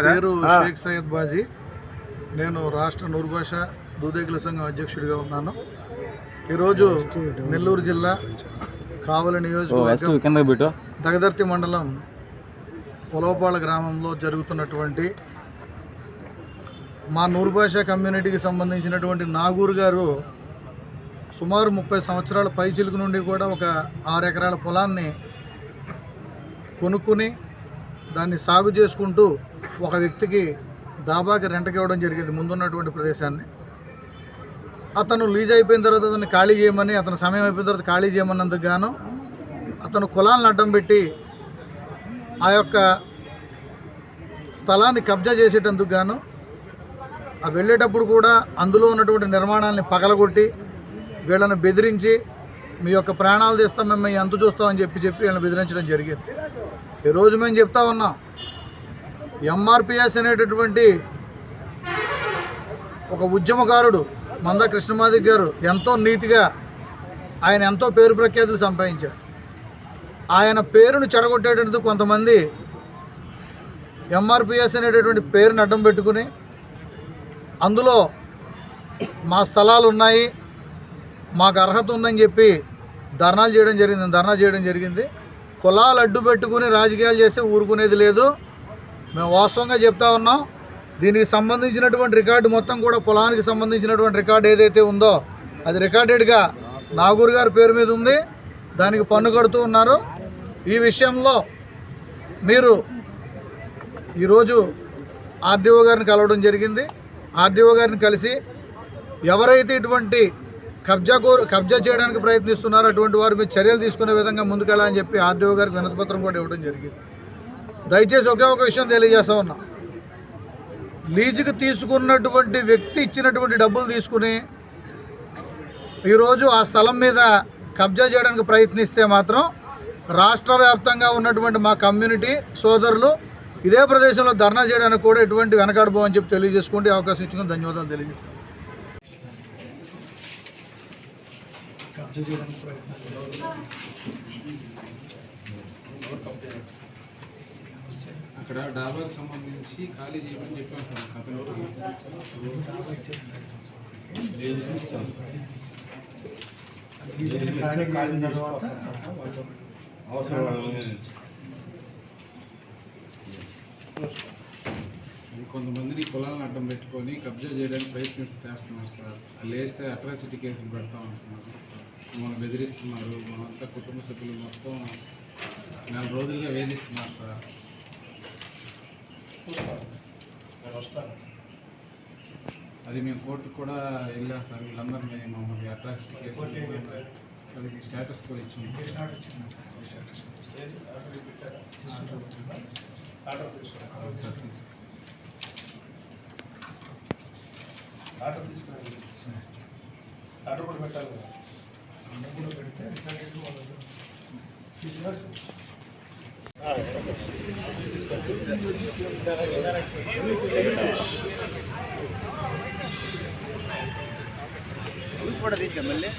పేరు షేక్ సయ్యద్ బాజీ. నేను రాష్ట్ర నూర్భాష దూదేకుల సంఘం అధ్యక్షుడిగా ఉన్నాను. ఈరోజు నెల్లూరు జిల్లా కావలి నియోజకవర్గం దగదర్తి మండలం పొలవపాళ గ్రామంలో జరుగుతున్నటువంటి మా నూర్భాష కమ్యూనిటీకి సంబంధించినటువంటి నాగూర్ గారు సుమారు 30 సంవత్సరాల పైచిలుకు నుండి కూడా ఒక 6 ఎకరాల పొలాన్ని కొనుక్కుని దాన్ని సాగు చేసుకుంటూ ఒక వ్యక్తికి దాబాకి రెంట్కి ఇవ్వడం జరిగింది. ముందున్నటువంటి ప్రదేశాన్ని అతను లీజ్ అయిపోయిన తర్వాత అతన్ని ఖాళీ చేయమని, అతని సమయం అయిపోయిన తర్వాత ఖాళీ చేయమన్నందుకు గాను అతను కులాలను అడ్డం పెట్టి ఆ యొక్క స్థలాన్ని కబ్జా చేసేటందుకు గాను ఆ వెళ్ళేటప్పుడు కూడా అందులో ఉన్నటువంటి నిర్మాణాలని పగలగొట్టి వీళ్ళని బెదిరించి మీ యొక్క ప్రాణాలు తీస్తాం, మేము ఎంత చూస్తామని చెప్పి వీళ్ళని బెదిరించడం జరిగింది. ఈరోజు మేము చెప్తా ఉన్నాం, ఎంఆర్పిఎస్ అనేటటువంటి ఒక ఉద్యమకారుడు మంద కృష్ణమాదిక్ గారు ఎంతో నీతిగా ఆయన ఎంతో పేరు ప్రఖ్యాతులు సంపాదించారు. ఆయన పేరును చెడగొట్టేటందుకు కొంతమంది ఎంఆర్పిఎస్ అనేటటువంటి పేరుని అడ్డం పెట్టుకుని అందులో మా స్థలాలు ఉన్నాయి, మాకు అర్హత ఉందని చెప్పి ధర్నా చేయడం జరిగింది. కులాలు అడ్డు పెట్టుకుని రాజకీయాలు చేస్తే ఊరుకునేది లేదు. మేము వాస్తవంగా చెప్తా ఉన్నాం, దీనికి సంబంధించినటువంటి రికార్డు మొత్తం కూడా పొలానికి సంబంధించినటువంటి రికార్డు ఏదైతే ఉందో అది రికార్డెడ్గా నాగూర్ గారి పేరు మీద ఉంది. దానికి పన్ను కడుతూ ఉన్నారు. ఈ విషయంలో మీరు ఈరోజు ఆర్డీఓ గారిని కలవడం జరిగింది. ఆర్డీఓ గారిని కలిసి ఎవరైతే ఇటువంటి కబ్జా చేయడానికి ప్రయత్నిస్తున్నారో అటువంటి వారి మీద చర్యలు తీసుకునే విధంగా ముందుకెళ్ళాలని చెప్పి ఆర్డీఓ గారికి వినతిపత్రం కూడా ఇవ్వడం జరిగింది. దయచేసి ఒకే ఒక విషయం తెలియజేస్తా ఉన్నాం, లీజుకి తీసుకున్నటువంటి వ్యక్తి ఇచ్చినటువంటి డబ్బులు తీసుకుని ఈరోజు ఆ స్థలం మీద కబ్జా చేయడానికి ప్రయత్నిస్తే మాత్రం రాష్ట్ర వ్యాప్తంగా ఉన్నటువంటి మా కమ్యూనిటీ సోదరులు ఇదే ప్రదేశంలో ధర్నా చేయడానికి కూడా ఎటువంటి వెనకాడబోమని చెప్పి తెలియజేసుకుంటే అవకాశం ఇచ్చుకుని ధన్యవాదాలు తెలియజేస్తాం. అక్కడ డాబాకి సంబంధించి ఖాళీ చేయమని చెప్పాను సార్. కొంతమందిని కులాలను అడ్డం పెట్టుకొని కబ్జా చేయడానికి చేస్తున్నారు సార్. లేస్తే అట్రాసిటీ కేసులు పెడతాం అంటున్నారు, మమ్మల్ని బెదిరిస్తున్నారు. మనంతా కుటుంబ సభ్యులు మొత్తం 4 రోజులుగా వేధిస్తున్నారు సార్. అది మేము కోర్టుకు కూడా వెళ్ళాం సార్. వీళ్ళందరినీ మమ్మల్ని అట్రాసిటీ కేసు స్టేటస్ కూడా ఇచ్చాము. ఆర్డర్ కూడా పెట్టాలి. కూడా తీసాం మళ్ళీ.